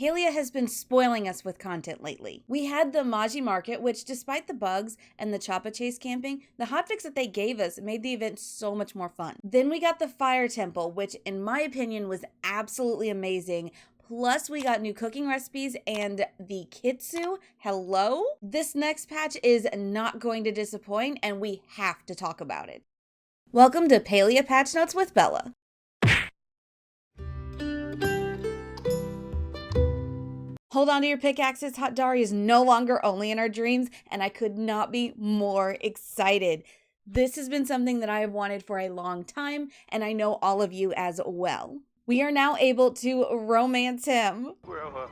Palia has been spoiling us with content lately. We had the Maji Market, which despite the bugs and the Choppa Chase camping, the hotfix that they gave us made the event so much more fun. Then we got the Fire Temple, which in my opinion was absolutely amazing. Plus, we got new cooking recipes and the Kitsu. Hello? This next patch is not going to disappoint, and we have to talk about it. Welcome to Palia Patch Notes with Bella. Hold on to your pickaxes. Hotdari is no longer only in our dreams, and I could not be more excited. This has been something that I have wanted for a long time, and I know all of you as well. We are now able to romance him. Well,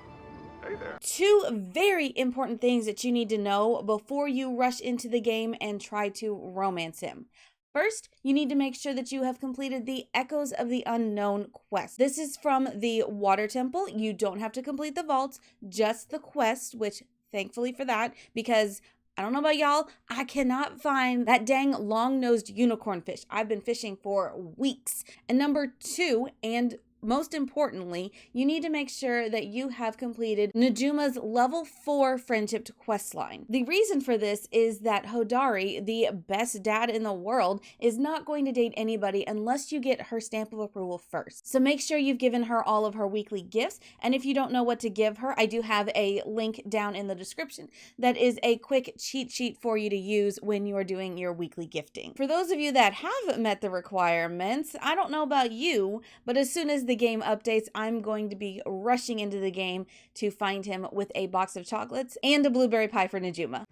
hey there. Two very important things that you need to know before you rush into the game and try to romance him. First, you need to make sure that you have completed the Echoes of the Unknown quest. This is from the Water Temple. You don't have to complete the vaults, just the quest, which thankfully for that, because I don't know about y'all, I cannot find that dang long-nosed unicorn fish. I've been fishing for weeks. And number two, and most importantly, you need to make sure that you have completed Nejuma's level 4 friendship quest line. The reason for this is that Hodari, the best dad in the world, is not going to date anybody unless you get her stamp of approval first. So make sure you've given her all of her weekly gifts, and if you don't know what to give her, I do have a link down in the description that is a quick cheat sheet for you to use when you are doing your weekly gifting. For those of you that have met the requirements, I don't know about you, but as soon as the game updates, I'm going to be rushing into the game to find him with a box of chocolates and a blueberry pie for Nejuma.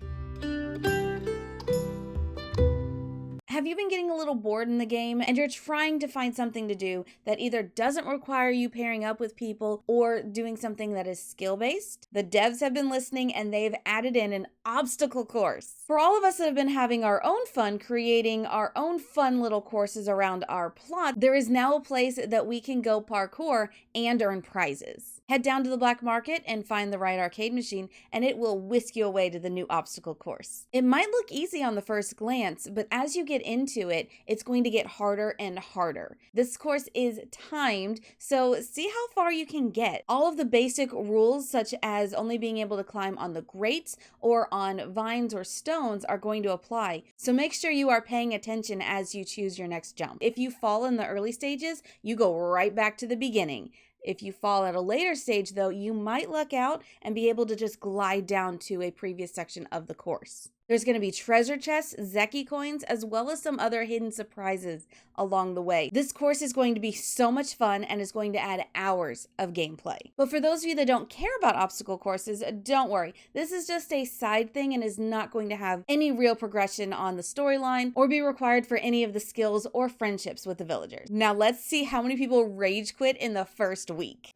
Have you been getting a little bored in the game and you're trying to find something to do that either doesn't require you pairing up with people or doing something that is skill-based? The devs have been listening and they've added in an obstacle course. For all of us that have been having our own fun, creating our own fun little courses around our plot, there is now a place that we can go parkour and earn prizes. Head down to the black market and find the right arcade machine and it will whisk you away to the new obstacle course. It might look easy on the first glance, but as you get into it, it's going to get harder and harder. This course is timed, so see how far you can get. All of the basic rules, such as only being able to climb on the grates or on vines or stones, are going to apply. So make sure you are paying attention as you choose your next jump. If you fall in the early stages, you go right back to the beginning. If you fall at a later stage, though, you might luck out and be able to just glide down to a previous section of the course. There's going to be treasure chests, Zeki coins, as well as some other hidden surprises along the way. This course is going to be so much fun and is going to add hours of gameplay. But for those of you that don't care about obstacle courses, don't worry. This is just a side thing and is not going to have any real progression on the storyline or be required for any of the skills or friendships with the villagers. Now let's see how many people rage quit in the first week.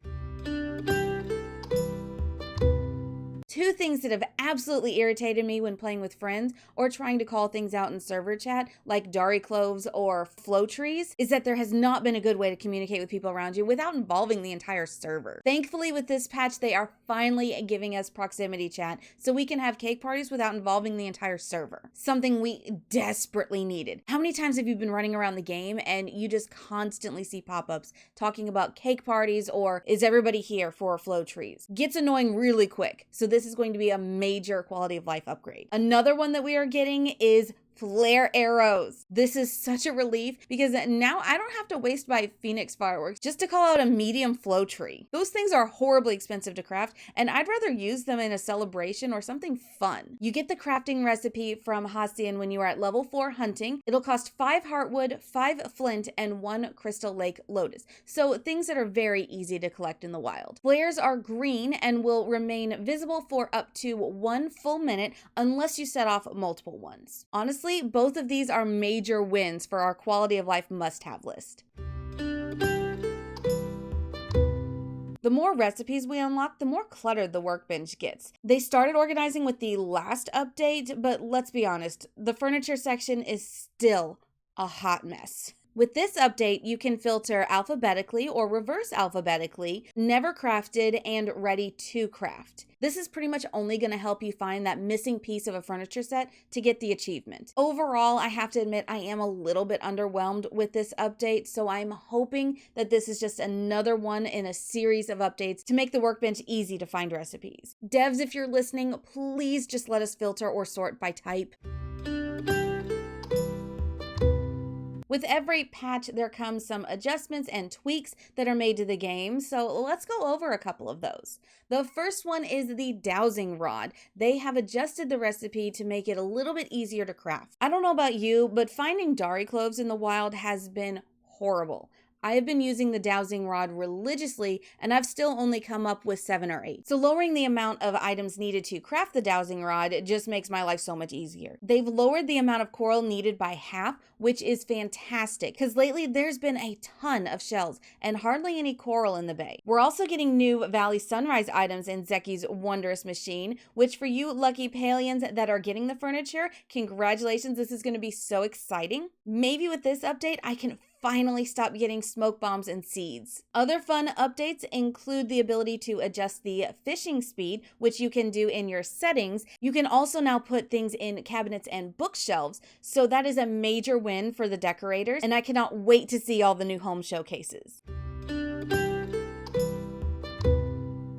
Two things that have absolutely irritated me when playing with friends or trying to call things out in server chat, like Dari cloves or flow trees, is that there has not been a good way to communicate with people around you without involving the entire server. Thankfully, with this patch, they are finally giving us proximity chat so we can have cake parties without involving the entire server. Something we desperately needed. How many times have you been running around the game and you just constantly see pop-ups talking about cake parties or is everybody here for flow trees? Gets annoying really quick. So this is going to be a major quality of life upgrade. Another one that we are getting is flare arrows. This is such a relief because now I don't have to waste my Phoenix fireworks just to call out a medium flow tree. Those things are horribly expensive to craft and I'd rather use them in a celebration or something fun. You get the crafting recipe from Hacian when you are at level 4 hunting. It'll cost 5 heartwood, 5 flint, and 1 crystal lake lotus. So things that are very easy to collect in the wild. Flares are green and will remain visible for up to 1 full minute unless you set off multiple ones. Honestly, both of these are major wins for our quality of life must-have list. The more recipes we unlock, the more cluttered the workbench gets. They started organizing with the last update, but let's be honest, the furniture section is still a hot mess. With this update, you can filter alphabetically or reverse alphabetically, never crafted, and ready to craft. This is pretty much only going to help you find that missing piece of a furniture set to get the achievement. Overall, I have to admit I am a little bit underwhelmed with this update, so I'm hoping that this is just another one in a series of updates to make the workbench easy to find recipes. Devs, if you're listening, please just let us filter or sort by type. With every patch, there comes some adjustments and tweaks that are made to the game, so let's go over a couple of those. The first one is the dowsing rod. They have adjusted the recipe to make it a little bit easier to craft. I don't know about you, but finding Dari cloves in the wild has been horrible. I have been using the dowsing rod religiously, and I've still only come up with 7 or 8. So lowering the amount of items needed to craft the dowsing rod just makes my life so much easier. They've lowered the amount of coral needed by half, which is fantastic, because lately there's been a ton of shells and hardly any coral in the bay. We're also getting new Valley Sunrise items in Zeki's wondrous machine, which for you lucky Palians that are getting the furniture, congratulations, this is going to be so exciting. Maybe with this update, I can finally stop getting smoke bombs and seeds. Other fun updates include the ability to adjust the fishing speed, which you can do in your settings. You can also now put things in cabinets and bookshelves, so that is a major win for the decorators, and I cannot wait to see all the new home showcases.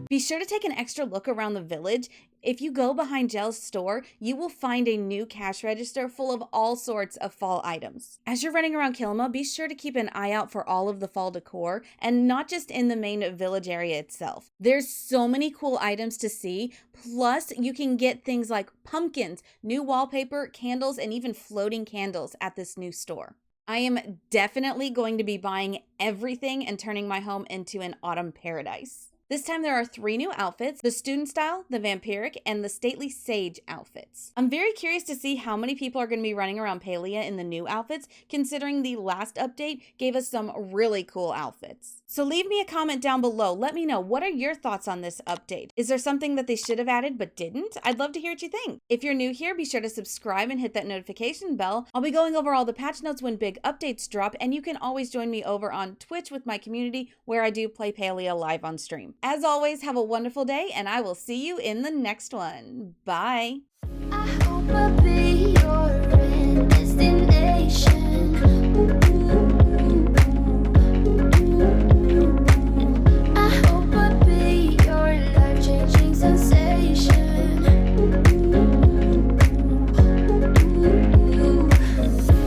Be sure to take an extra look around the village. If you go behind Jel's store, you will find a new cash register full of all sorts of fall items. As you're running around Kilma, be sure to keep an eye out for all of the fall decor, and not just in the main village area itself. There's so many cool items to see, plus you can get things like pumpkins, new wallpaper, candles, and even floating candles at this new store. I am definitely going to be buying everything and turning my home into an autumn paradise. This time there are 3 new outfits, the student style, the vampiric, and the stately sage outfits. I'm very curious to see how many people are going to be running around Palia in the new outfits, considering the last update gave us some really cool outfits. So leave me a comment down below. Let me know, what are your thoughts on this update? Is there something that they should have added but didn't? I'd love to hear what you think. If you're new here, be sure to subscribe and hit that notification bell. I'll be going over all the patch notes when big updates drop, and you can always join me over on Twitch with my community where I do play Palia live on stream. As always, have a wonderful day, and I will see you in the next one. Bye. I hope I'll be your destination.